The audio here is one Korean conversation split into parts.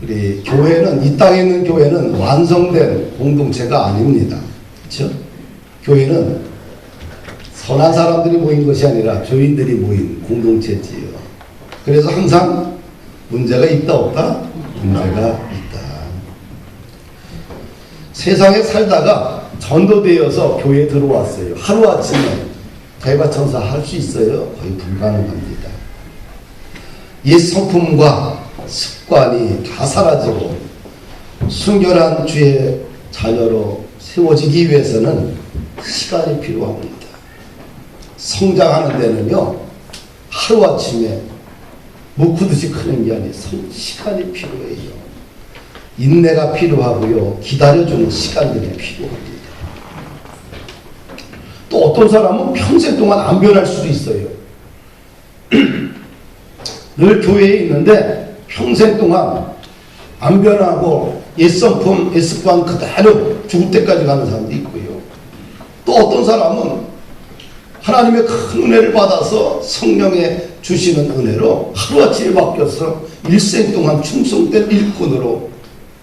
우리 교회는, 이 땅에 있는 교회는 완성된 공동체가 아닙니다. 그렇죠? 교회는 선한 사람들이 모인 것이 아니라 교인들이 모인 공동체지요. 그래서 항상 문제가 있다 없다? 문제가 있다. 세상에 살다가 전도되어서 교회에 들어왔어요. 하루아침에 대바천사 할 수 있어요? 거의 불가능합니다. 옛 성품과 습관이 다 사라지고 순결한 주의 자녀로 세워지기 위해서는 시간이 필요합니다. 성장하는 데는요, 하루아침에 묵히듯이 크는 게 아니라 시간이 필요해요. 인내가 필요하고요, 기다려주는 시간들이 필요합니다. 또 어떤 사람은 평생 동안 안 변할 수도 있어요. 늘 교회에 있는데 평생 동안 안 변하고 옛성품, 옛습관 그대로 죽을 때까지 가는 사람도 있고요. 또 어떤 사람은 하나님의 큰 은혜를 받아서 성령의 주시는 은혜로 하루아침에 바뀌어서 일생 동안 충성된 일꾼으로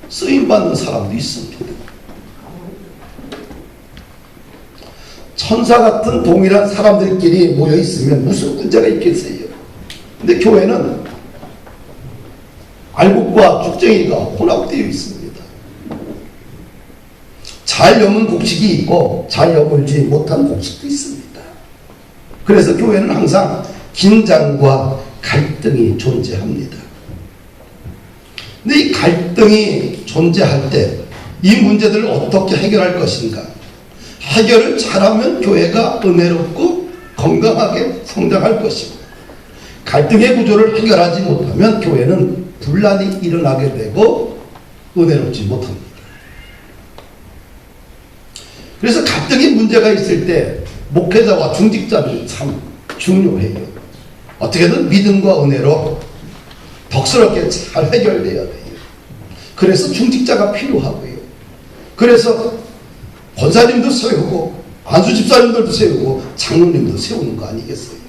쓰임받는 사람도 있습니다. 천사 같은 동일한 사람들끼리 모여 있으면 무슨 문제가 있겠어요? 근데 교회는 알곡과 쭉쟁이가 혼합되어 있습니다. 잘 여문 곡식이 있고 잘 여물지 못한 곡식도 있습니다. 그래서 교회는 항상 긴장과 갈등이 존재합니다. 근데 이 갈등이 존재할 때 이 문제들을 어떻게 해결할 것인가? 해결을 잘하면 교회가 은혜롭고 건강하게 성장할 것이고, 갈등의 구조를 해결하지 못하면 교회는 분란이 일어나게 되고 은혜롭지 못합니다. 그래서 갈등의 문제가 있을 때 목회자와 중직자들이 참 중요해요. 어떻게든 믿음과 은혜로 덕스럽게 잘 해결돼야 돼요. 그래서 중직자가 필요하고요. 그래서 권사님도 세우고 안수 집사님들도 세우고 장로님도 세우는 거 아니겠어요?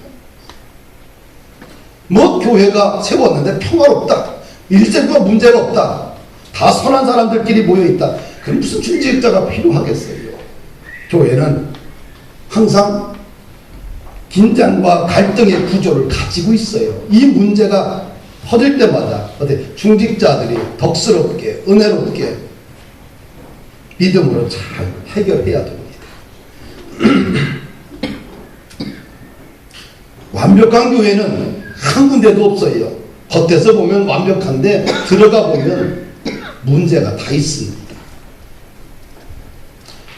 뭐 교회가 세웠는데 평화롭다, 일생과 문제가 없다, 다 선한 사람들끼리 모여있다, 그럼 무슨 중직자가 필요하겠어요? 교회는 항상 긴장과 갈등의 구조를 가지고 있어요. 이 문제가 퍼질 때마다 중직자들이 덕스럽게 은혜롭게 믿음으로 잘 해결해야 됩니다. 완벽한 교회는 한 군데도 없어요. 겉에서 보면 완벽한데 들어가 보면 문제가 다 있습니다.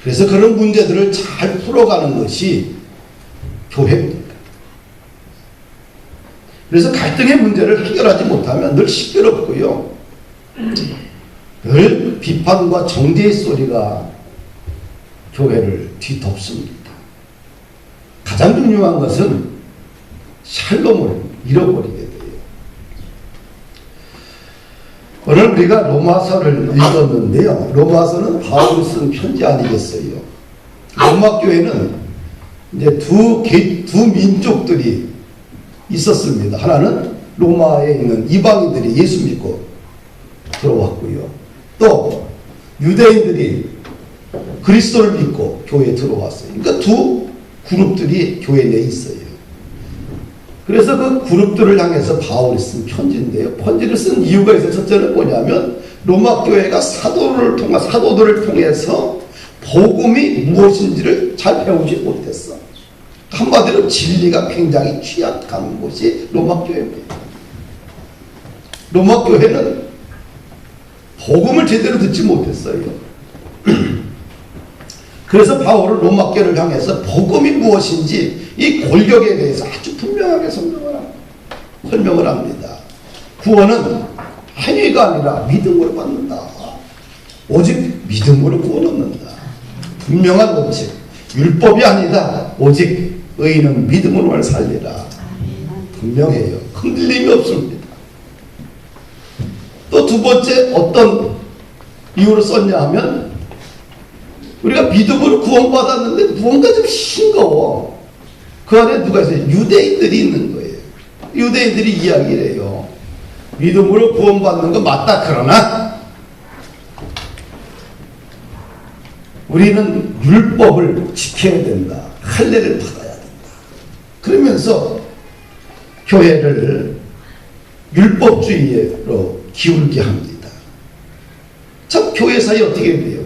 그래서 그런 문제들을 잘 풀어가는 것이 교회입니다. 그래서 갈등의 문제를 해결하지 못하면 늘 시끄럽고요, 늘 비판과 정죄의 소리가 교회를 뒤덮습니다. 가장 중요한 것은 샬롬을 잃어버리게 돼요. 오늘 우리가 로마서를 읽었는데요, 로마서는 바울이 쓴 편지 아니겠어요? 로마 교회는 이제 두 민족들이 있었습니다. 하나는 로마에 있는 이방인들이 예수 믿고 들어왔고요, 또 유대인들이 그리스도를 믿고 교회에 들어왔어요. 그러니까 두 그룹들이 교회 내에 있어요. 그래서 그 그룹들을 향해서 바울이 쓴 편지인데요, 편지를 쓴 이유가 있어요. 첫째는 뭐냐면 로마 교회가 사도들을 통해서 복음이 무엇인지를 잘 배우지 못했어. 한마디로 진리가 굉장히 취약한 곳이 로마 교회입니다. 로마 교회는 복음을 제대로 듣지 못했어요. 그래서 바울은 로마 교회를 향해서 복음이 무엇인지 이 골격에 대해서 아주 분명하게 설명을 합니다. 구원은 행위가 아니라 믿음으로 받는다. 오직 믿음으로 구원 얻는다. 분명한 원칙. 율법이 아니다. 오직 의인은 믿음으로만 살리라. 분명해요. 흔들림이 없습니다. 또 두 번째 어떤 이유로 썼냐 하면, 우리가 믿음으로 구원받았는데 무언가 좀 싱거워. 그 안에 누가 있어요? 유대인들이 있는 거예요. 유대인들이 이야기를 해요. 믿음으로 구원받는 건 맞다. 그러나 우리는 율법을 지켜야 된다. 할례를 받아야 된다. 그러면서 교회를 율법주의로 기울게 합니다. 참 교회 사이 어떻게 돼요?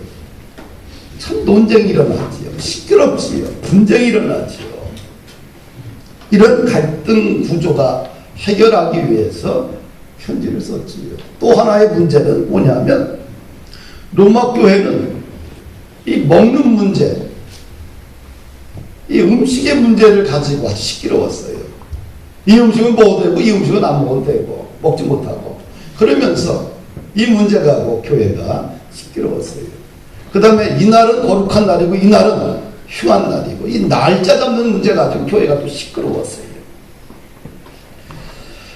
참 논쟁이 일어나지요. 시끄럽지요. 분쟁이 일어나지요. 이런 갈등 구조가 해결하기 위해서 편지를 썼지요. 또 하나의 문제는 뭐냐면 로마 교회는 이 먹는 문제, 이 음식의 문제를 가지고 시끄러웠어요. 이 음식은 먹어도 되고 이 음식은 안 먹어도 되고 먹지 못하고 그러면서 이 문제 가지고 교회가 시끄러웠어요. 그 다음에 이날은 거룩한 날이고 이날은 휴한 날이고 이 날짜 잡는 문제 가지고 교회가 또 시끄러웠어요.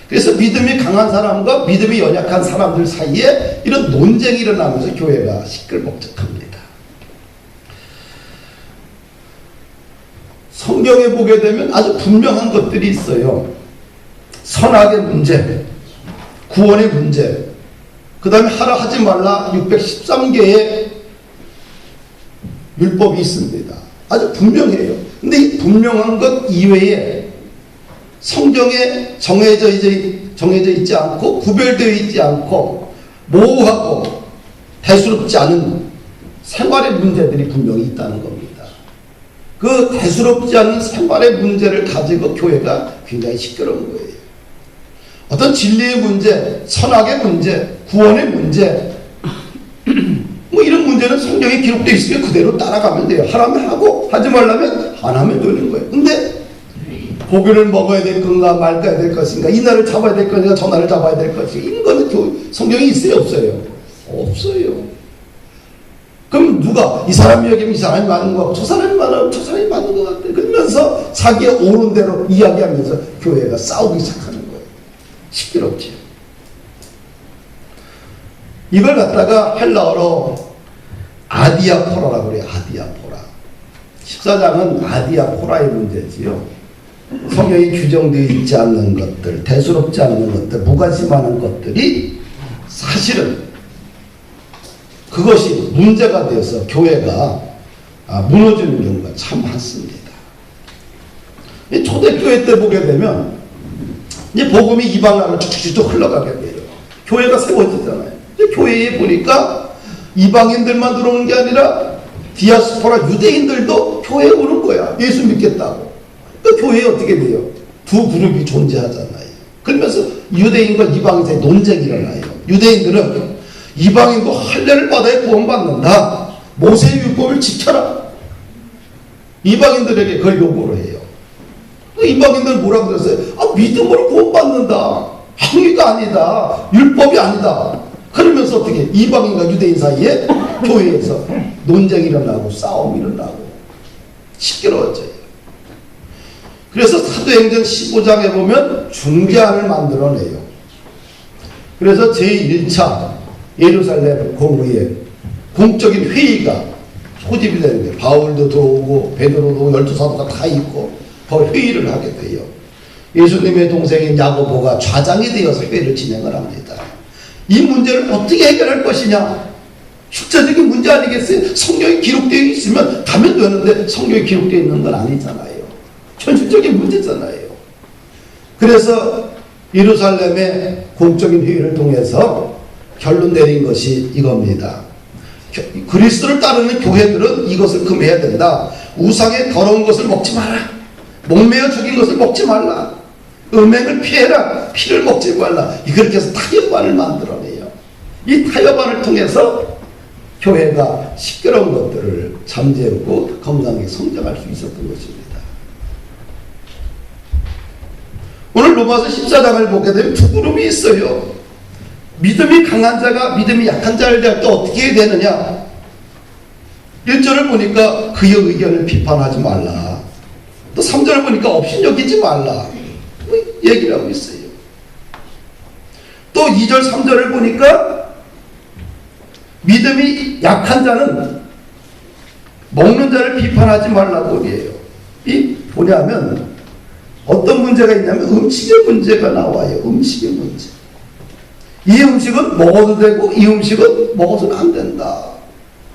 그래서 믿음이 강한 사람과 믿음이 연약한 사람들 사이에 이런 논쟁이 일어나면서 교회가 시끌벅적합니다. 성경에 보게 되면 아주 분명한 것들이 있어요. 선악의 문제, 구원의 문제, 그 다음에 하라 하지 말라 613개의 율법이 있습니다. 아주 분명해요. 근데 이 분명한 것 이외에 성경에 정해져 있지 않고 구별되어 있지 않고 모호하고 대수롭지 않은 생활의 문제들이 분명히 있다는 겁니다. 그 대수롭지 않은 생활의 문제를 가지고 교회가 굉장히 시끄러운 거예요. 어떤 진리의 문제, 선악의 문제, 구원의 문제 뭐 이런 문제는 성경에 기록되어 있으면 그대로 따라가면 돼요. 하라면 하고 하지 말라면 안 하면 되는 거예요. 근데 고기를 먹어야 될 건가 말아야 될 것인가, 이 날을 잡아야 될 것인가 저 날을 잡아야 될 것인가, 이런 거는 성경이 있어요 없어요? 없어요. 그럼 누가 이 사람이 여기면 이 사람이 맞는 거 같고 저 사람이 맞는 저 사람이 맞는 것 같아 그러면서 자기의 옳은 대로 이야기하면서 교회가 싸우기 시작하는 거예요. 시끄럽지. 이걸 갖다가 헬라어로 아디아포라라고 그래요. 아디아포라. 14장은 아디아포라의 문제지요. 성경이 규정되어 있지 않는 것들, 대수롭지 않는 것들, 무관심하는 것들이 사실은 그것이 문제가 되어서 교회가 무너지는 경우가 참 많습니다. 초대교회 때 보게 되면 이제 복음이 이방으로 쭉쭉쭉 흘러가게 돼요. 교회가 세워지잖아요. 교회에 보니까 이방인들만 들어오는 게 아니라 디아스포라 유대인들도 교회에 오는 거야. 예수 믿겠다고. 그 교회에 어떻게 돼요? 두 그룹이 존재하잖아요. 그러면서 유대인과 이방인 사이에 논쟁이 일어나요. 유대인들은 이방인도 할례를 받아야 구원받는다. 모세의 율법을 지켜라. 이방인들에게 그걸 요구를 해요. 이방인들은 뭐라고 그랬어요? 믿음으로 구원받는다. 행위가 아니다. 율법이 아니다. 그러면서 어떻게 이방인과 유대인 사이에 교회에서 논쟁이 일어나고 싸움이 일어나고 시끄러워져요. 그래서 사도행전 15장에 보면 중재안을 만들어내요. 그래서 제1차 예루살렘 공의회 공적인 회의가 소집이 되는데 바울도 들어오고 베드로도 12사도가 다 있고 더 회의를 하게 돼요. 예수님의 동생인 야고보가 좌장이 되어서 회의를 진행을 합니다. 이 문제를 어떻게 해결할 것이냐? 실제적인 문제 아니겠어요? 성경에 기록되어 있으면 가면 되는데 성경에 기록되어 있는 건 아니잖아요. 현실적인 문제잖아요. 그래서 예루살렘의 공적인 회의를 통해서 결론 내린 것이 이겁니다. 그리스도를 따르는 교회들은 이것을 금해야 된다. 우상의 더러운 것을 먹지 마라. 목매어 죽인 것을 먹지 말라. 음행을 피해라. 피를 먹지 말라. 그렇게 해서 타협안을 만들어내요. 이 타협안을 통해서 교회가 시끄러운 것들을 잠재우고 건강하게 성장할 수 있었던 것입니다. 오늘 로마서 14장을 보게 되면 두 그룹이 있어요. 믿음이 강한 자가 믿음이 약한 자를 대할 때 어떻게 해야 되느냐? 1절을 보니까 그의 의견을 비판하지 말라. 또 3절을 보니까 업신여기지 말라. 얘기를 하고 있어요. 또 2절 3절을 보니까 믿음이 약한 자는 먹는 자를 비판하지 말라고 얘기해요. 이 뭐냐면 어떤 문제가 있냐면 음식의 문제가 나와요. 음식의 문제. 이 음식은 먹어도 되고 이 음식은 먹어서는 안 된다.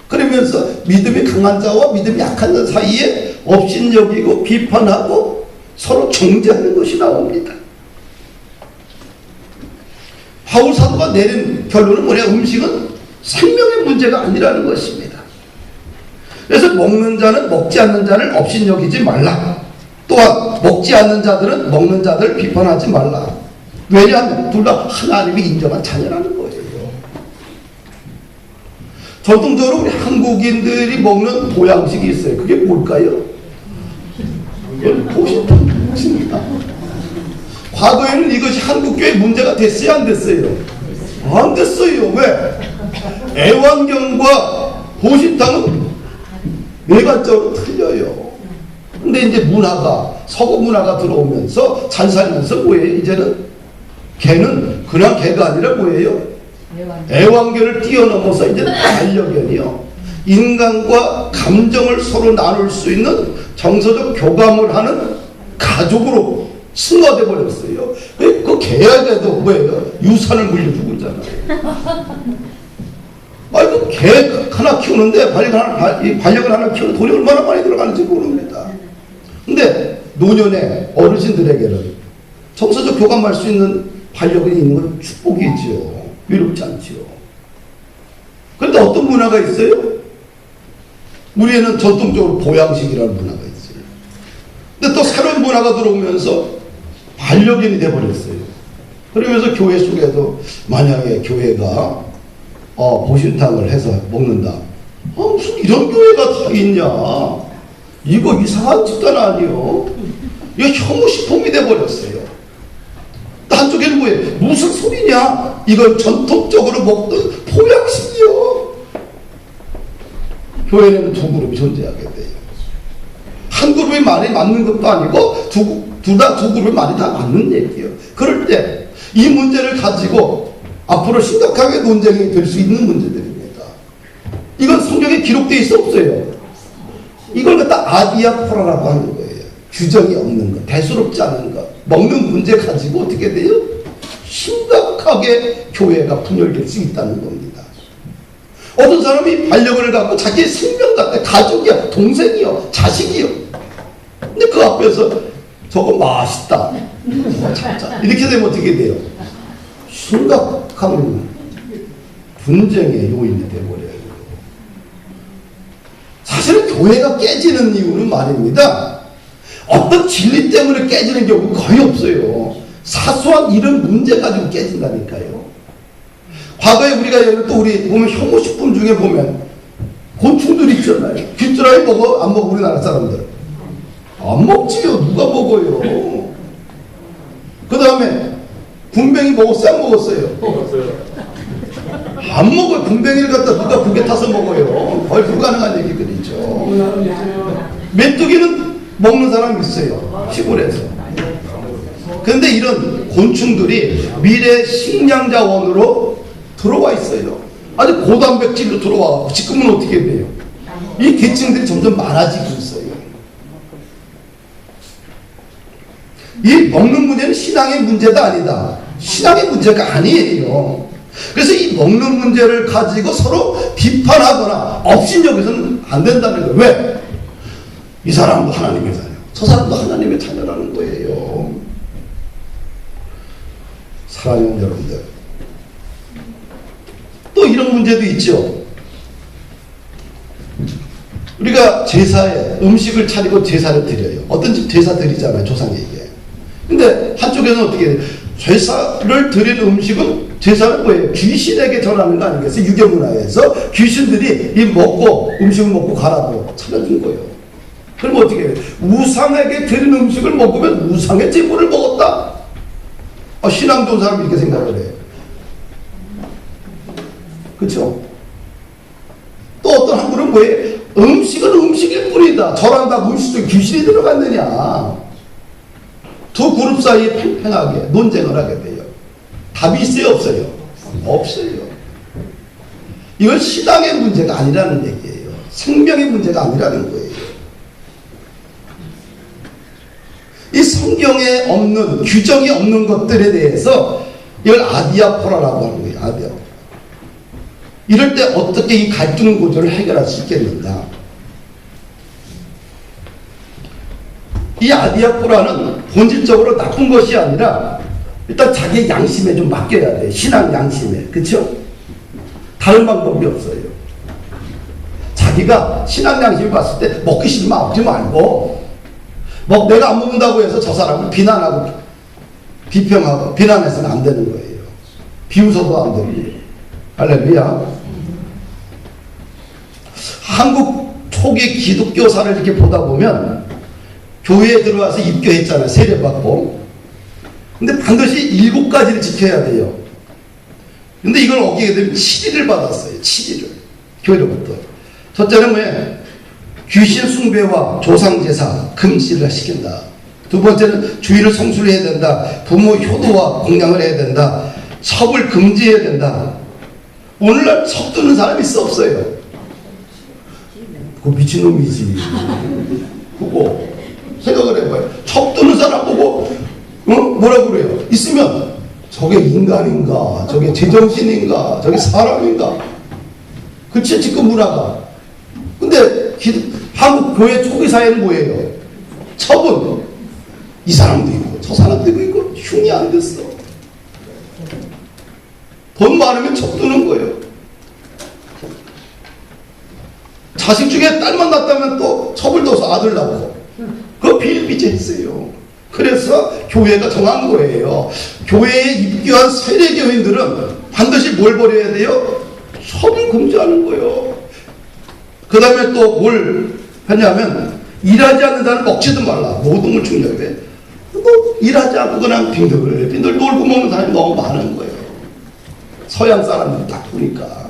그러면서 믿음이 강한 자와 믿음이 약한 자 사이에 업신여기고 비판하고 서로 정죄하는 것이 나옵니다. 바울 사도가 내린 결론은 뭐냐? 음식은 생명의 문제가 아니라는 것입니다. 그래서 먹는 자는 먹지 않는 자를 업신여기지 말라. 또한 먹지 않는 자들은 먹는 자들을 비판하지 말라. 왜냐하면 둘 다 하나님이 인정한 자녀라는 거예요. 전통적으로 우리 한국인들이 먹는 보양식이 있어요. 그게 뭘까요? 보신탕입니다. 과거에는 이것이 한국교회 문제가 됐어요, 안 됐어요? 안 됐어요. 왜? 애완경과 보신탕은 외관적으로 틀려요. 근데 이제 문화가, 서구 문화가 들어오면서 잘 살면서 뭐예요? 이제는 개는 그냥 개가 아니라 뭐예요? 애완견을 뛰어넘어서 이제 반려견이요. 인간과 감정을 서로 나눌 수 있는 정서적 교감을 하는 가족으로 승화돼 버렸어요. 그 개에게도 뭐예요? 유산을 물려주고 있잖아요. 아니 그 개 하나 키우는데 반려견 하나 키우는 돈이 얼마나 많이 들어가는지 모릅니다. 근데 노년의 어르신들에게는 정서적 교감할 수 있는 반려견이 있는 건 축복이지요. 외롭지 않지요. 그런데 어떤 문화가 있어요? 우리에는 전통적으로 보양식이라는 문화가 있어요. 근데 또 새로운 문화가 들어오면서 반려견이 돼버렸어요. 그러면서 교회 속에도 만약에 교회가 보신탕을 해서 먹는다. 무슨 이런 교회가 다 있냐. 이거 이상한 집단 아니요. 이거 혐오식품이 돼버렸어요. 한쪽에는 뭐예요? 무슨 소리냐? 이걸 전통적으로 먹던 보양식이요. 교회에는 두 그룹이 존재하게 돼요. 한 그룹의 말이 맞는 것도 아니고 둘 다 두 그룹의 말이 다 맞는 얘기예요. 그럴 때 이 문제를 가지고 앞으로 심각하게 논쟁이 될 수 있는 문제들입니다. 이건 성경에 기록되어 있어 없어요? 이걸 갖다 아디아포라라고 하는 거예요. 규정이 없는 것, 대수롭지 않은 것. 먹는 문제 가지고 어떻게 돼요? 심각하게 교회가 분열될 수 있다는 겁니다. 어떤 사람이 반려견을 갖고 자기의 생명 같아, 가족이야, 동생이요, 자식이요. 근데 그 앞에서 저거 맛있다. 이렇게 되면 어떻게 돼요? 심각한 분쟁의 요인이 되어버려요. 사실은 교회가 깨지는 이유는 말입니다. 어떤 진리 때문에 깨지는 경우 거의 없어요. 사소한 이런 문제 가지고 깨진다니까요. 과거에 우리가 또 우리 보면 혐오식품 중에 보면 곤충들 있잖아요. 귀뚜라미 먹어? 안 먹어? 우리나라 사람들 안 먹지요. 누가 먹어요? 그 다음에 군뱅이 먹었어요? 안 먹었어요? 먹었어요. 안 먹어요. 군뱅이를 갖다 누가 북에 타서 먹어요? 거의 불가능한 얘기들이죠. 메뚜기는 먹는 사람이 있어요. 시골에서. 그런데 이런 곤충들이 미래 식량 자원으로 들어와 있어요. 아주 고단백질로 들어와. 지금은 어떻게 돼요? 이 계층들이 점점 많아지고 있어요. 이 먹는 문제는 신앙의 문제가 아니다. 신앙의 문제가 아니에요. 그래서 이 먹는 문제를 가지고 서로 비판하거나 업신여기서는 안 된다는 거예요. 왜? 이 사람도 하나님의 자녀, 저 사람도 하나님의 자녀라는 거예요. 사랑하는 여러분들, 또 이런 문제도 있죠. 우리가 제사에 음식을 차리고 제사를 드려요. 어떤 집 제사 드리잖아요, 조상에게. 근데 한쪽에는 어떻게 해요? 제사를 드리는 음식은 제사는 뭐예요? 귀신에게 전하는 거 아니겠어요? 유교문화에서 귀신들이 이 먹고 음식을 먹고 가라고 차려준 거예요. 그럼 어떻게 해요? 우상에게 드리는 음식을 먹으면 우상의 제물을 먹었다. 신앙 좋은 사람이 이렇게 생각을 해요. 그렇죠? 또 어떤 한 분은 뭐예요? 음식은 음식일 뿐이다. 절한다고 음식 중에 귀신이 들어갔느냐. 두 그룹 사이에 팽팽하게 논쟁을 하게 돼요. 답이 있어요? 없어요? 없어요. 이건 신앙의 문제가 아니라는 얘기예요. 생명의 문제가 아니라는 거예요. 이 성경에 없는, 규정이 없는 것들에 대해서 이걸 아디아포라라고 하는 거예요. 아디아포라. 이럴 때 어떻게 이 갈등 구조를 해결할 수 있겠는가? 이 아디아포라는 본질적으로 나쁜 것이 아니라 일단 자기의 양심에 좀 맡겨야 돼. 신앙 양심에. 그쵸? 다른 방법이 없어요. 자기가 신앙 양심을 봤을 때 먹기 싫으면 먹지 말고, 내가 안 먹는다고 해서 저 사람을 비난하고 비평하고 비난해서는 안 되는 거예요. 비웃어도 안 되고요. 할렐루야. 한국 초기 기독교사를 이렇게 보다 보면 교회에 들어와서 입교했잖아요. 세례받고. 근데 반드시 7가지를 지켜야 돼요. 근데 이걸 어기게 되면 7일을 받았어요. 7일을. 교회로부터. 첫째는 뭐예요? 귀신 숭배와 조상제사 금지를 시킨다. 두 번째는 주의를 성수를 해야 된다. 부모 효도와 공양을 해야 된다. 섭을 금지해야 된다. 오늘날 섭 두는 사람이 있어 없어요? 그거 미친놈이지. 그거 생각을 해봐요. 섭 두는 사람 보고 뭐라고 그래요? 있으면 저게 인간인가, 저게 제정신인가, 저게 사람인가. 그치 지금 문화가. 근데 한국 교회 초기 사회는 뭐예요? 첩은 이 사람도 있고 저 사람도 있고 흉이 안 됐어. 돈 많으면 첩 두는 거예요. 자식 중에 딸만 낳았다면 또 첩을 둬서 아들 낳고. 그거 비일비재했어요. 그래서 교회가 정한 거예요. 교회에 입교한 세례교인들은 반드시 뭘 버려야 돼요? 첩을 금지하는 거예요. 그 다음에 또 뭘 하냐면 일하지 않는 자는 먹지도 말라. 노동을 중요해. 일하지 않고 그냥 빈들 놀고 먹는 사람이 너무 많은 거예요. 서양 사람들 딱 보니까.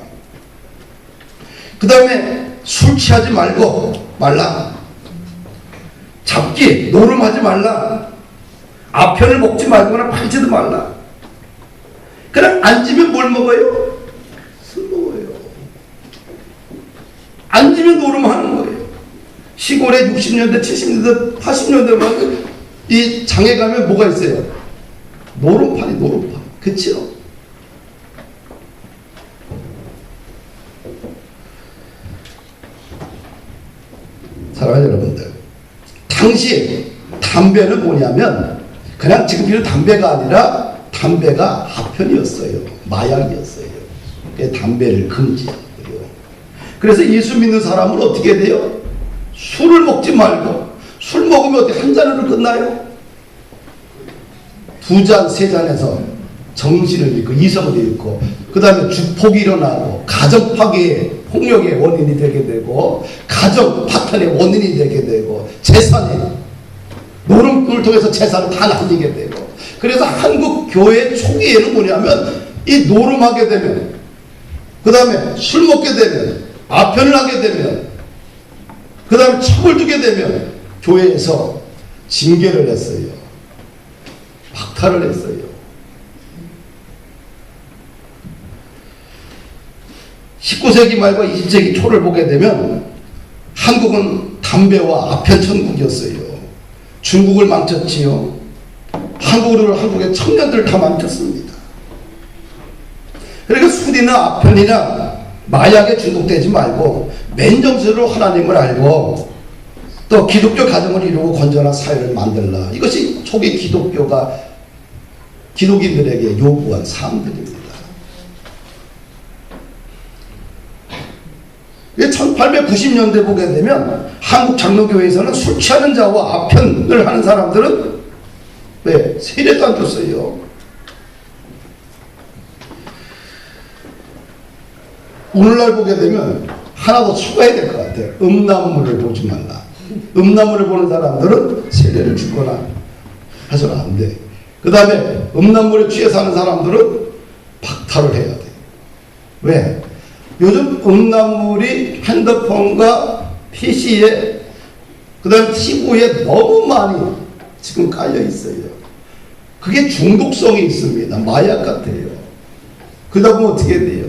그 다음에 술 취하지 말라. 잡기, 노름하지 말라. 아편을 먹지 말거나 팔지도 말라. 그냥 앉으면 뭘 먹어요? 술 먹어요. 앉으면 노름하는 거예요. 시골에 60년대, 70년대, 80년대만 이 장에 가면 뭐가 있어요? 노름판. 그치요? 사랑하는 여러분들, 당시 담배는 뭐냐면 그냥 지금 이런 담배가 아니라 담배가 아편이었어요. 마약이었어요. 담배를 금지하고요. 그래서 예수 믿는 사람은 어떻게 돼요? 술을 먹지 말고, 술 먹으면 어떻게 한 잔으로 끝나요? 2잔, 3잔에서 정신을 잃고 이성을 잃고, 그 다음에 주폭이 일어나고 가정 파괴의 폭력의 원인이 되게 되고, 가정 파탄의 원인이 되게 되고, 재산이 노름꾼을 통해서 재산을 다 날리게 되고. 그래서 한국 교회 초기에는 뭐냐면 이 노름하게 되면, 그 다음에 술 먹게 되면, 아편을 하게 되면, 그 다음에 첩을 두게 되면 교회에서 징계를 했어요. 박탈을 했어요. 19세기 말과 20세기 초를 보게 되면 한국은 담배와 아편 천국이었어요. 중국을 망쳤지요. 한국의 청년들을 다 망쳤습니다. 그러니까 술이나 아편이나 마약에 중독되지 말고 맨정신으로 하나님을 알고 또 기독교 가정을 이루고 건전한 사회를 만들라. 이것이 초기 기독교가 기독인들에게 요구한 사항들입니다. 1890년대 보게 되면 한국 장로교회에서는 술 취하는 자와 아편을 하는 사람들은 세례도 안 줬어요. 오늘날 보게 되면 하나 더 추가해야 될 것 같아요. 음란물을 보지 말라. 음란물을 보는 사람들은 세례를 주거나 해서는 안 돼. 그 다음에 음란물에 취해서 하는 사람들은 박탈을 해야 돼. 왜? 요즘 음란물이 핸드폰과 PC에 그 다음에 TV에 너무 많이 지금 깔려 있어요. 그게 중독성이 있습니다. 마약 같아요. 그러다 보면 어떻게 돼요?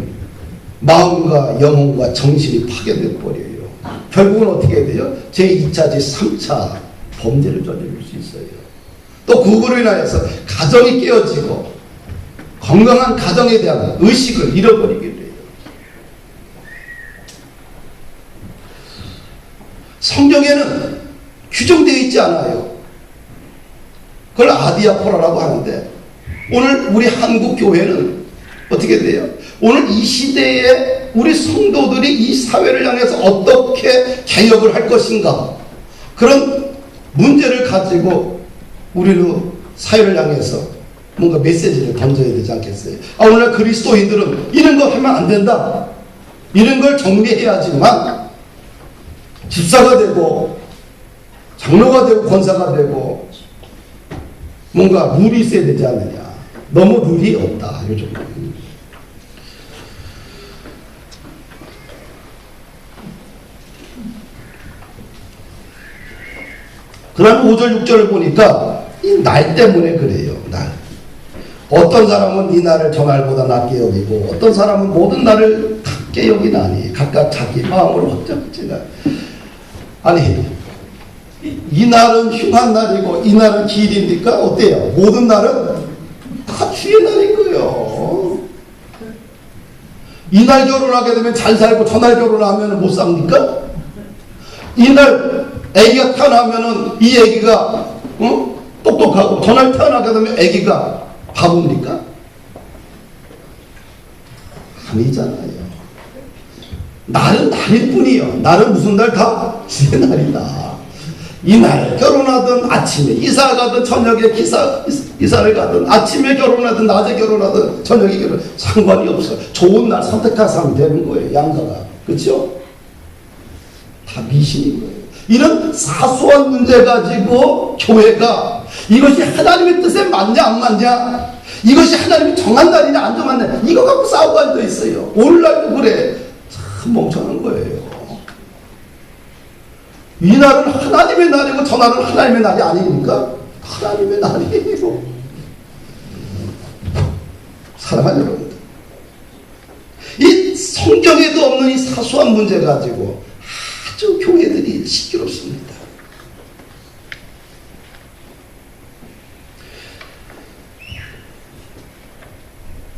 마음과 영혼과 정신이 파괴돼 버려요. 결국은 어떻게 돼요? 제2차, 제3차 범죄를 저지를 수 있어요. 또 그거로 인하여서 가정이 깨어지고 건강한 가정에 대한 의식을 잃어버리게 돼요. 성경에는 규정되어 있지 않아요. 그걸 아디아포라라고 하는데 오늘 우리 한국 교회는 어떻게 돼요? 오늘 이 시대에 우리 성도들이 이 사회를 향해서 어떻게 개혁을 할 것인가, 그런 문제를 가지고 우리는 사회를 향해서 뭔가 메시지를 던져야 되지 않겠어요? 오늘날 그리스도인들은 이런 거 하면 안 된다, 이런 걸 정리해야지만 집사가 되고 장로가 되고 권사가 되고 뭔가 룰이 있어야 되지 않느냐. 너무 룰이 없다 요즘. 그러나 5절 6절을 보니까 이 날 때문에 그래요. 날. 어떤 사람은 이 날을 저 날보다 낮게 여기고 어떤 사람은 모든 날을 같게 여기나니 각각 자기 마음으로 확정지나. 아니 이 날은 흉한 날이고 이 날은 기일입니까? 어때요? 모든 날은 다 주의 날인 거예요. 이 날 결혼하게 되면 잘 살고 저날 결혼하면 못 삽니까? 이날 애기가 태어나면은 이 애기가 똑똑하고 전날 태어나게 되면 애기가 바보입니까? 아니잖아요. 날은 날일 뿐이요. 날은 무슨 날? 다 주의 날이다. 이날 결혼하든 아침에 이사 가든 저녁에 이사를 가든 아침에 결혼하든 낮에 결혼하든 저녁에 결혼 상관이 없어요. 좋은 날 선택해서 하면 되는 거예요. 양가가. 그렇죠? 다 미신인 거예요. 이런 사소한 문제 가지고 교회가 이것이 하나님의 뜻에 맞냐 안 맞냐, 이것이 하나님이 정한 날이냐 안 정한 날, 이거 갖고 싸우고 앉아 있어요. 오늘날도 그래. 참 멍청한 거예요. 이 날은 하나님의 날이고 저 날은 하나님의 날이 아닙니까? 하나님의 날이에요. 사랑하는 여러분들, 이 성경에도 없는 이 사소한 문제 가지고 아주 교회들이 시끄럽습니다.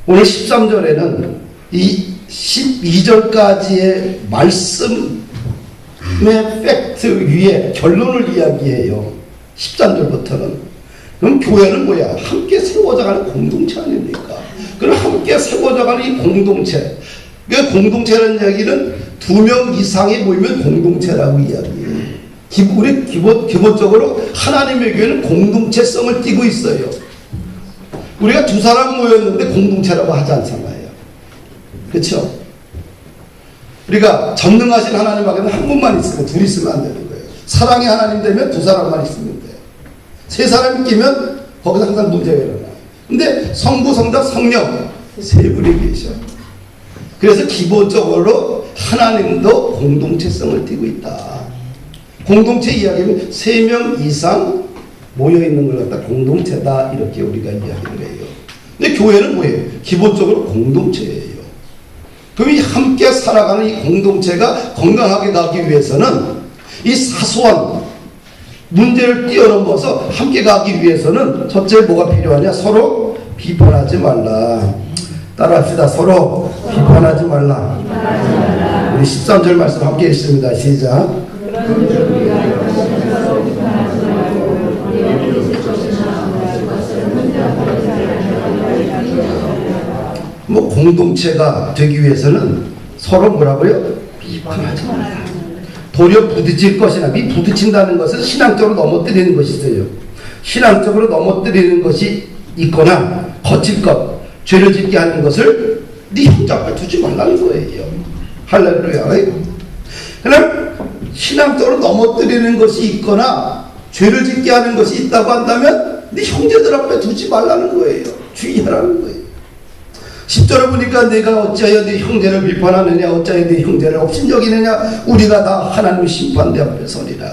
오늘 13절에는 이 12절까지의 말씀의 팩트 위에 결론을 이야기해요. 13절부터는. 그럼 교회는 뭐야? 함께 세워져가는 공동체 아닙니까? 그럼 함께 세워져가는 이 공동체. 그 공동체라는 이야기는 2명 이상이 모이면 공동체라고 이야기해요. 우리 기본적으로 하나님의 교회는 공동체성을 띠고 있어요. 우리가 2사람 모였는데 공동체라고 하지 않잖아요. 그렇죠? 우리가 전능하신 하나님 앞에는 한 분만 있으면, 둘이 있으면 안 되는 거예요. 사랑의 하나님 되면 2사람만 있으면 돼요. 3사람이 끼면 거기서 항상 문제가 일어나요. 근데 성부, 성자, 성령 3분이 계셔. 그래서 기본적으로 하나님도 공동체성을 띠고 있다. 공동체 이야기는 3명 이상 모여있는 걸 갖다 공동체다, 이렇게 우리가 이야기를 해요. 근데 교회는 뭐예요? 기본적으로 공동체예요. 그럼 이 함께 살아가는 이 공동체가 건강하게 가기 위해서는 이 사소한 문제를 뛰어넘어서 함께 가기 위해서는 첫째 뭐가 필요하냐? 서로 비판하지 말라. 따라합시다. 서로 비판하지 말라. 우리 13절 말씀 함께 읽습니다. 시작. 뭐 공동체가 되기 위해서는 서로 뭐라고요? 비판하지 말라. 도리어 부딪힐 것이나, 이 부딪힌다는 것은 신앙적으로 넘어뜨리는 것이 있어요. 신앙적으로 넘어뜨리는 것이 있거나 거칠 것, 죄를 짓게 하는 것을 네 형제 앞에 두지 말라는 거예요. 할렐루야. 그럼 신앙적으로 넘어뜨리는 것이 있거나 죄를 짓게 하는 것이 있다고 한다면 네 형제들 앞에 두지 말라는 거예요. 주의하라는 거예요. 10절에 보니까 내가 어찌하여 네 형제를 비판하느냐, 어찌하여 네 형제를 업신여기느냐, 우리가 다 하나님 심판대 앞에 서리라.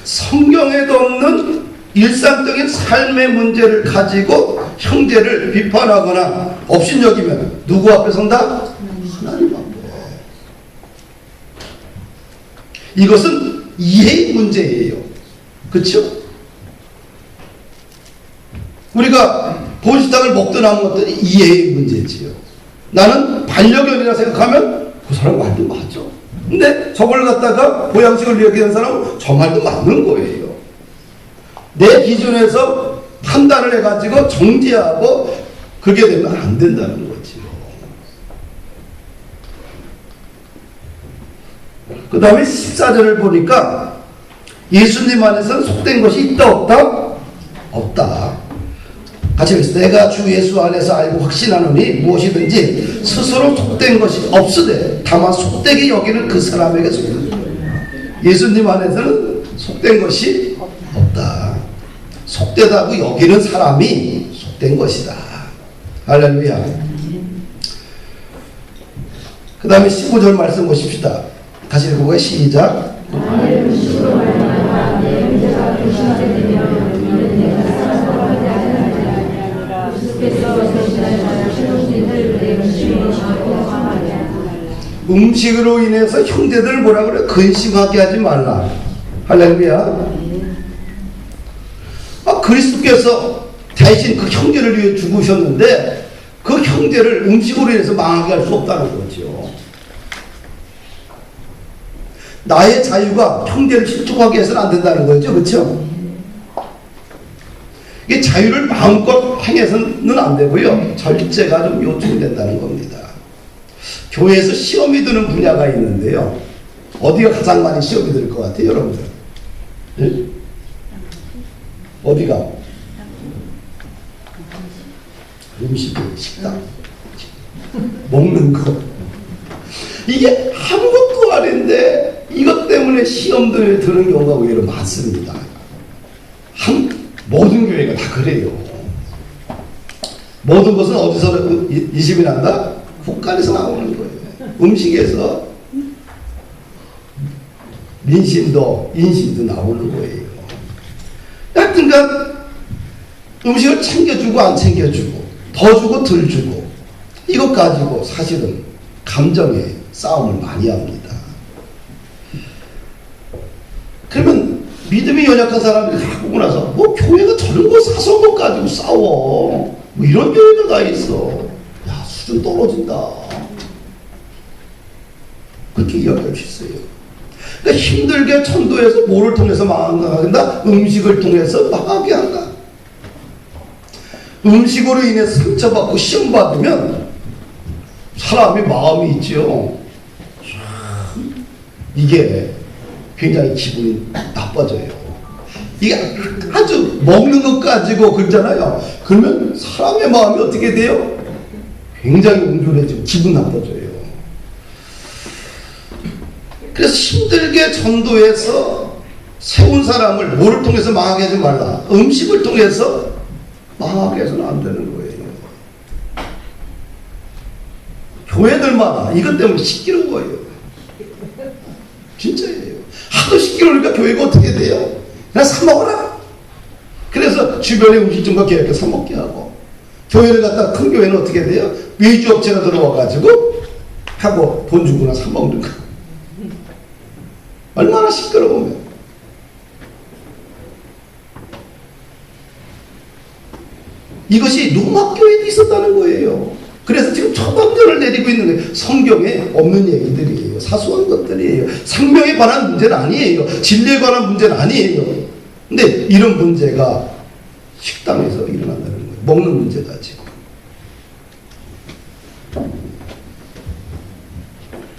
성경에도 없는 일상적인 삶의 문제를 가지고 형제를 비판하거나 업신여기면 누구 앞에 선다? 하나님 앞에. 이것은 이해의 문제예요. 그렇죠? 우리가 보리식당을 먹든 안 먹든 이해의 문제지요. 나는 반려견이라 생각하면 그 사람 말도 맞아. 근데 저걸 갖다가 보양식을 얘기하는 사람은 저 말도 맞는 거예요. 내 기준에서 판단을 해가지고 정지하고 그렇게 되면 안 된다는 거지요. 그 다음에 14절을 보니까 예수님 안에서는 속된 것이 있다 없다? 없다. 같이 읽겠습니다. 내가 주 예수 안에서 알고 확신하노니 무엇이든지 스스로 속된 것이 없으되 다만 속되게 여기는 그 사람에게 속된다. 예수님 안에서는 속된 것이 없다. 속되다고 여기는 사람이 속된 것이다. 할렐루야. 그 다음에 15절 말씀 보십시다. 다시 읽어보고 시작. 음식으로 인해서 형제들 뭐라 그래? 근심하게 하지 말라. 할렐루야. 그리스도께서 대신 그 형제를 위해 죽으셨는데 그 형제를 음식으로 인해서 망하게 할 수 없다는 거죠. 나의 자유가 형제를 실족하게 해서는 안 된다는 거죠. 그렇죠? 이게 자유를 마음껏 행해서는 안 되고요. 절제가 좀 요청이 된다는 겁니다. 교회에서 시험이 드는 분야가 있는데요. 어디가 가장 많이 시험이 들 것 같아요, 여러분들? 네? 어디가? 음식, 식당, 먹는 거. 이게 아무것도 아닌데 이것 때문에 시험들에 드는 경우가 오히려 많습니다. 모든 교회가 다 그래요. 모든 것은 어디서 인심이 난다? 국간에서 나오는 거예요. 음식에서 민심도 인심도 나오는 거예요. 하여튼간 음식을 챙겨주고 안 챙겨주고 더 주고 덜 주고 이것 가지고 사실은 감정의 싸움을 많이 합니다. 그러면 믿음이 연약한 사람들이 다 보고 나서 뭐 교회가 저런 거 사서 것 가지고 싸워 뭐 이런 교회가 다 있어. 야, 수준 떨어진다. 그렇게 이야기할 수 있어요. 그러니까 힘들게 천도에서 뭐를 통해서 망한다? 음식을 통해서 망하게 한다. 음식으로 인해서 상처받고 시험받으면 사람이 마음이 있죠. 이게 굉장히 기분이 나빠져요. 이게 아주 먹는 것 가지고 그러잖아요. 그러면 사람의 마음이 어떻게 돼요? 굉장히 옹졸해지고 기분 나빠져요. 그래서 힘들게 전도해서 세운 사람을 뭐를 통해서 망하게 하지 말라. 음식을 통해서 망하게 해서는 안 되는 거예요. 교회들마다 이것 때문에 시끄러워요. 진짜예요. 하도 시끄러우니까 교회가 어떻게 돼요? 그냥 사먹어라. 그래서 주변에 음식점과 계획해 사먹게 하고, 교회를 갖다 큰 교회는 어떻게 돼요? 외주업체가 들어와가지고 하고 돈 주고나 사먹는 거. 얼마나 시끄러우면. 이것이 로마교회도 있었다는 거예요. 그래서 지금 처방전을 내리고 있는 거예요. 성경에 없는 얘기들이에요. 사소한 것들이에요. 생명에 관한 문제는 아니에요. 진리에 관한 문제는 아니에요. 근데 이런 문제가 식당에서 일어난다는 거예요. 먹는 문제다 지금.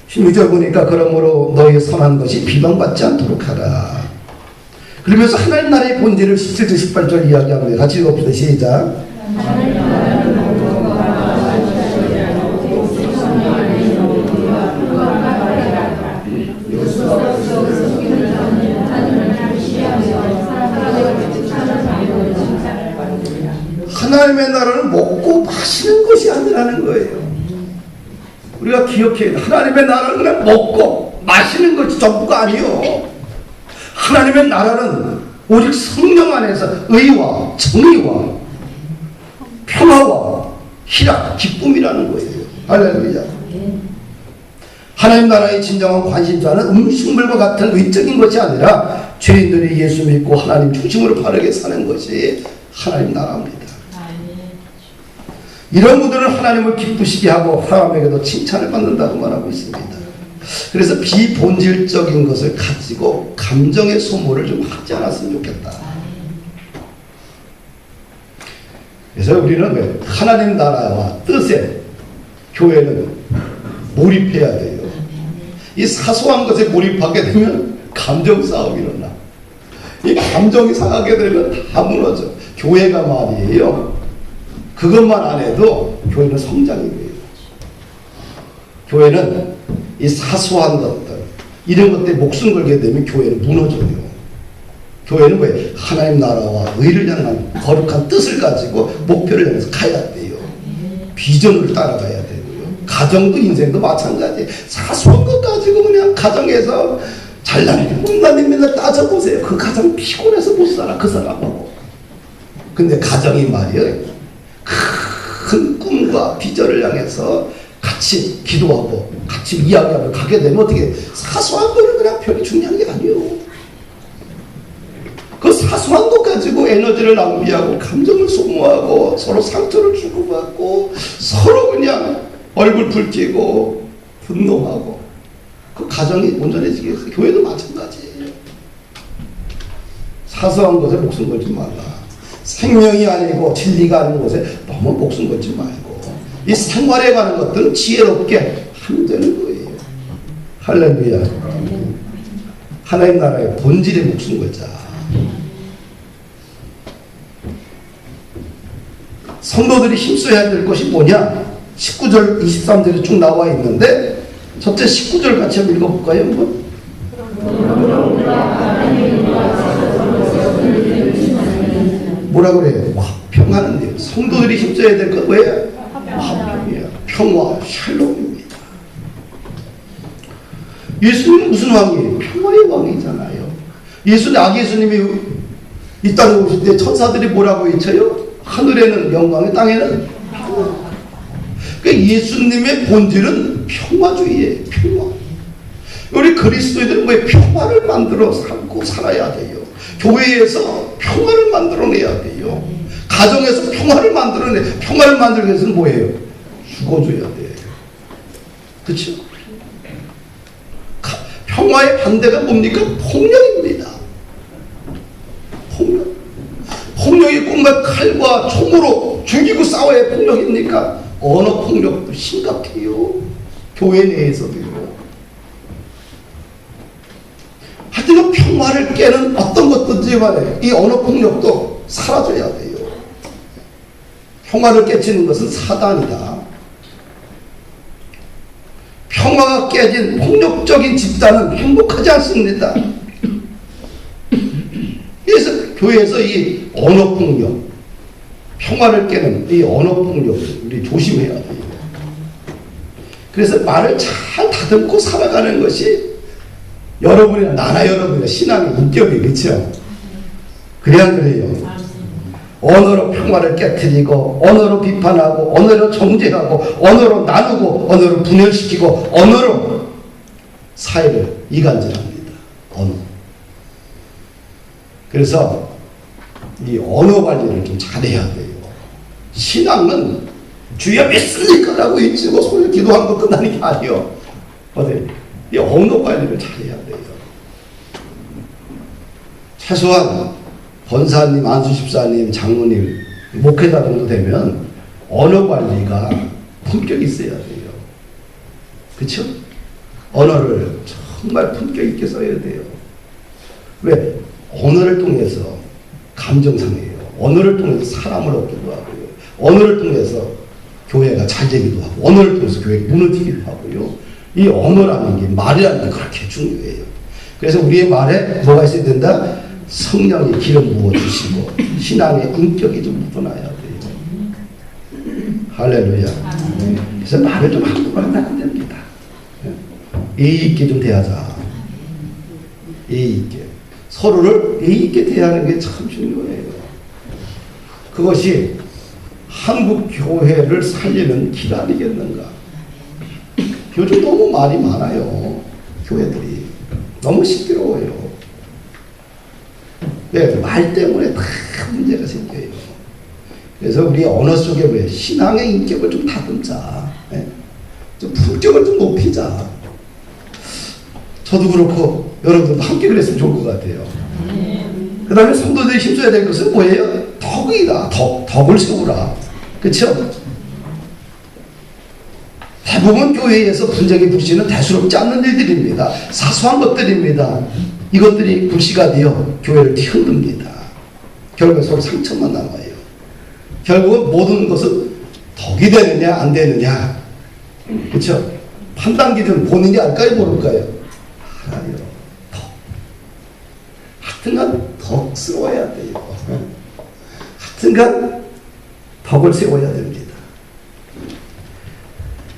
16절 보니까 그러므로 너희의 선한 것이 비방받지 않도록 하라. 그러면서 하나님 나라의 본질을 17절 18절 이야기하는 같이 읽어봅시다. 시작. 하나님의 나라는 먹고 마시는 것이 아니라는 거예요. 우리가 기억해야 돼. 하나님의 나라는 그냥 먹고 마시는 것이 전부가 아니요. 하나님의 나라는 오직 성령 안에서 의와 정의와 평화와 희락, 기쁨이라는 거예요. 할렐루야. 하나님 나라의 진정한 관심사는 음식물과 같은 의적인 것이 아니라 죄인들이 예수 믿고 하나님 중심으로 바르게 사는 것이 하나님 나라입니다. 이런 분들은 하나님을 기쁘시게 하고 하나님에게도 칭찬을 받는다고 말하고 있습니다. 그래서 비본질적인 것을 가지고 감정의 소모를 좀 하지 않았으면 좋겠다. 그래서 우리는 하나님 나라와 뜻에 교회는 몰입해야 돼요. 이 사소한 것에 몰입하게 되면 감정 싸움이 일어나. 이 감정이 상하게 되면 다 무너져. 교회가 말이에요. 그것만 안 해도 교회는 성장이 돼요. 교회는 이 사소한 것들, 이런 것들에 목숨 걸게 되면 교회는 무너져요. 교회는 왜? 하나님 나라와 의를 향한 거룩한 뜻을 가지고 목표를 향해서 가야 돼요. 비전을 따라가야 되고요. 가정도 인생도 마찬가지. 사소한 것 가지고 그냥 가정에서 잘나님 못나님 맨날 따져보세요. 그 가정 피곤해서 못 살아, 그 사람하고. 근데 가정이 말이에요. 큰 꿈과 비전을 향해서 같이 기도하고 같이 이야기하고 가게 되면 어떻게 사소한 거는 그냥 별이 중요한 게 아니에요. 그 사소한 것 가지고 에너지를 낭비하고 감정을 소모하고 서로 상처를 주고받고 서로 그냥 얼굴 붉히고 분노하고 그 가정이 온전해지겠어요. 교회도 마찬가지예요. 사소한 것에 목숨 걸지 말라. 생명이 아니고 진리가 아닌 것에 너무 목숨 걸지 말고 이 생활에 관한 것들은 지혜롭게 하면 되는 거예요. 할렐루야. 하나님 나라의 본질에 목숨 걸자. 성도들이 힘써야 될 것이 뭐냐? 19절 23절에 쭉 나와 있는데 첫째 19절 같이 한번 읽어볼까요? 한번? 뭐라 그래요? 화평하는데요. 성도들이 힘써야 될 것 왜? 화평이에요. 평화, 샬롬입니다. 예수님은 무슨 왕이에요? 평화의 왕이잖아요. 예수님이 이 땅에 오실 때 천사들이 뭐라고 외쳐요? 하늘에는 영광이, 땅에는 평화. 그러니까 예수님의 본질은 평화주의예요. 평화. 우리 그리스도인들은 왜 평화를 만들어 삼고 살아야 돼요? 교회에서 평화를 만들어내야 돼요. 가정에서 평화를 평화를 만들기 위해서는 뭐예요? 죽어줘야 돼요. 그렇죠? 평화의 반대가 뭡니까? 폭력입니다. 폭력. 폭력이 꿈과 칼과 총으로 죽이고 싸워야 폭력입니까? 언어 폭력도 심각해요. 교회 내에서도요. 하여튼 평화를 깨는 어떤 것든지 말해 이 언어 폭력도 사라져야 돼요. 평화를 깨치는 것은 사단이다. 평화가 깨진 폭력적인 집단은 행복하지 않습니다. 그래서 교회에서 이 언어 폭력, 평화를 깨는 이 언어 폭력을 우리 조심해야 돼요. 그래서 말을 잘 다듬고 살아가는 것이 여러분이나 나나 여러분이나 신앙의 인격이 그렇죠? 그래야 그래요. 언어로 평화를 깨뜨리고 언어로 비판하고 언어로 정죄하고 언어로 나누고 언어로 분열시키고 언어로 사회를 이간질합니다. 언어. 그래서 이 언어 관리를 좀 잘해야 돼요. 신앙은 주여 믿습니까? 라고 외치고 소리 기도한 거 끝나는 게 아니에요. 어디? 이 언어 관리를 잘해야 돼요. 최소한 권사님, 안수집사님, 장로님, 목회자 정도 되면 언어 관리가 품격이 있어야 돼요. 그렇죠? 언어를 정말 품격 있게 써야 돼요. 왜? 언어를 통해서 감정 상해요. 언어를 통해서 사람을 얻기도 하고요. 언어를 통해서 교회가 잘 되기도 하고 언어를 통해서 교회가 무너지기도 하고요. 이 언어라는 게, 말이라는 게 그렇게 중요해요. 그래서 우리의 말에 뭐가 있어야 된다? 성령이 기름 부어주시고 신앙의 인격이 좀 묻어나야 돼요. 할렐루야. 그래서 말을 좀 함부로 하면 안 됩니다. 예의 있게 좀 대하자. 예의 있게. 서로를 예의 있게 대하는 게 참 중요해요. 그것이 한국 교회를 살리는 길 아니겠는가. 요즘 너무 말이 많아요. 교회들이. 너무 시끄러워요. 왜? 말 때문에 다 문제가 생겨요. 그래서 우리 언어 속에 왜 신앙의 인격을 좀 다듬자. 예? 좀 품격을 좀 높이자. 저도 그렇고 여러분들도 함께 그랬으면 좋을 것 같아요. 그 다음에 성도들이 힘써야 될 것은 뭐예요? 덕이다. 덕을 세우라. 그렇죠? 대부분 교회에서 분쟁이 불씨는 대수롭지 않는 일들입니다. 사소한 것들입니다. 이것들이 불씨가 되어 교회를 흔듭니다. 결국에 서로 상처만 남아요. 결국은 모든 것은 덕이 되느냐 안 되느냐, 그렇죠? 판단 기준 본인이 알까요 모를까요? 알아요. 덕. 하여튼간 덕스러워야 돼요. 하여튼간 덕을 세워야 됩니다.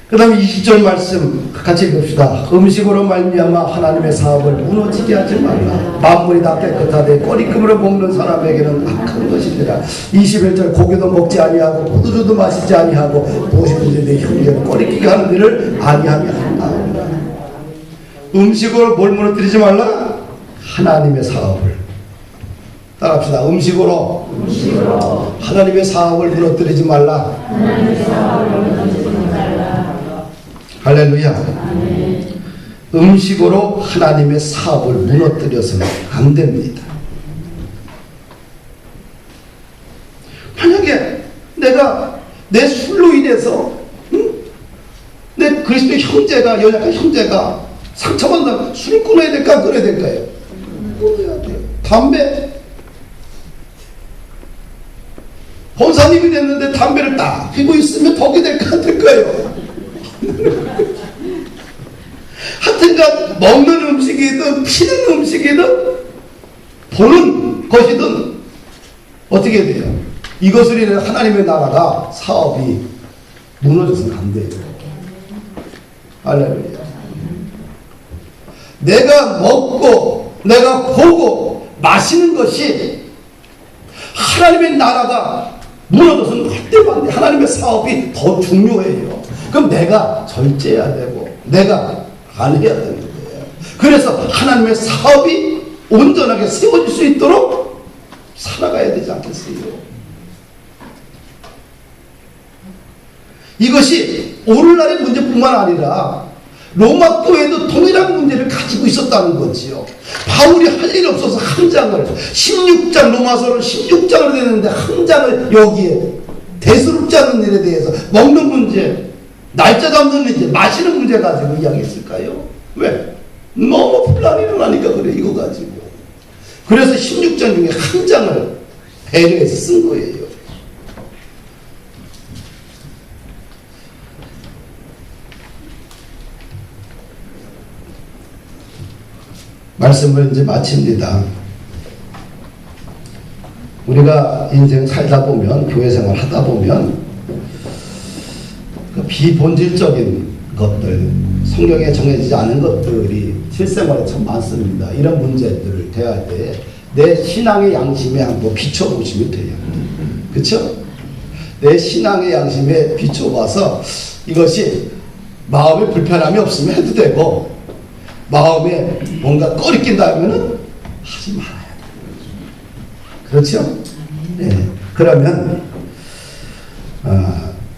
그 다음에 20절 말씀 같이 읽읍시다. 음식으로 말미암아 하나님의 사업을 무너지게 하지 말라. 만물이 다 깨끗하되 꺼리낌으로 먹는 사람에게는 악한 것이니라. 21절 고기도 먹지 아니하고 포도주도 마시지 아니하고 무엇이든지 내 형제를 꺼리끼게 하는 일을 아니하게 한다. 음식으로 뭘 무너뜨리지 말라? 하나님의 사업을. 따라합시다. 음식으로 하나님의 사업을 무너뜨리지 말라. 하나님의 사업을 무너뜨리지 말라. 할렐루야. 음식으로 하나님의 사업을 무너뜨려서는 안 됩니다. 만약에 내가 내 술로 인해서 내 그리스도의 형제가, 연약한 형제가 상처받는다면 술을 끊어야 될까 끊어야 될까요? 끊어야 돼요. 담배, 권사님이 됐는데 담배를 딱 피고 있으면 덕이 될까 안 될까요? 하여튼간 먹는 음식이든 피는 음식이든 보는 것이든 어떻게 돼요? 이것을 인해 하나님의 나라가 사업이 무너져서는 안 돼요. 할렐루야. 내가 먹고 내가 보고 마시는 것이 하나님의 나라가 무너져서는 절대로 안 돼. 하나님의 사업이 더 중요해요. 그럼 내가 절제해야 되고 내가 안 해야 되는 거예요. 그래서 하나님의 사업이 온전하게 세워질 수 있도록 살아가야 되지 않겠어요? 이것이 오늘날의 문제뿐만 아니라 로마 교회도 동일한 문제를 가지고 있었다는 거지요. 바울이 할 일 없어서 한 장을 16장 로마서를 16장을 내는데 한 장을 여기에 대수롭지 않은 일에 대해서 먹는 문제, 날짜 잡는 문제, 마시는 문제 가지고 이야기했을까요? 왜? 너무 분란이 일어나니까 그래. 이거 가지고. 그래서 16장 중에 한 장을 배려해서 쓴 거예요. 말씀을 이제 마칩니다. 우리가 인생 살다 보면, 교회 생활 하다 보면 그 비본질적인 것들, 성경에 정해지지 않은 것들이 실생활에 참 많습니다. 이런 문제들을 대할 때 내 신앙의 양심에 한번 비춰보시면 돼요. 그렇죠? 내 신앙의 양심에 비춰봐서 이것이 마음에 불편함이 없으면 해도 되고 마음에 뭔가 꺼리낀다 하면은 하지 말아야 돼요. 그렇죠? 네. 그러면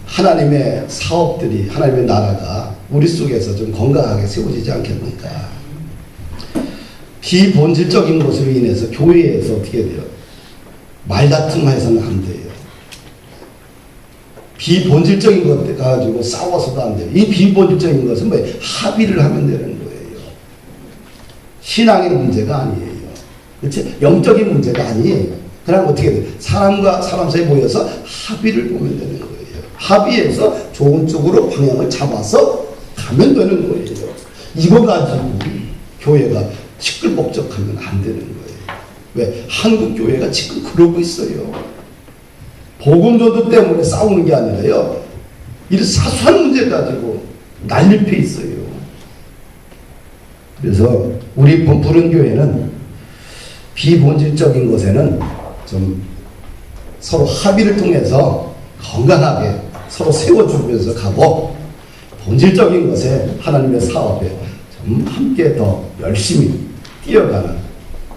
하나님의 사업들이, 하나님의 나라가 우리 속에서 좀 건강하게 세워지지 않겠는가. 비본질적인 것으로 인해서 교회에서 어떻게 돼요? 말다툼해서는 안 돼요. 비본질적인 것 가지고 싸워서도 안 돼요. 이 비본질적인 것은 뭐예요? 합의를 하면 되는 거예요. 신앙의 문제가 아니에요. 그렇지? 영적인 문제가 아니에요. 그럼 어떻게 돼요? 사람과 사람 사이에 모여서 합의를 보면 되는 거예요. 합의해서 좋은 쪽으로 방향을 잡아서 가면 되는 거예요. 이거 가지고 교회가 시끌벅적하면 안 되는 거예요. 왜? 한국 교회가 지금 그러고 있어요. 복음전도 때문에 싸우는 게 아니라요. 이런 사소한 문제 가지고 난립해 있어요. 그래서 우리 부른 교회는 비본질적인 것에는 좀 서로 합의를 통해서 건강하게 서로 세워주면서 가고, 본질적인 것에 하나님의 사업에 좀 함께 더 열심히 뛰어가는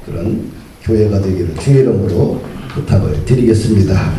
그런 교회가 되기를 주의 이름으로 부탁을 드리겠습니다.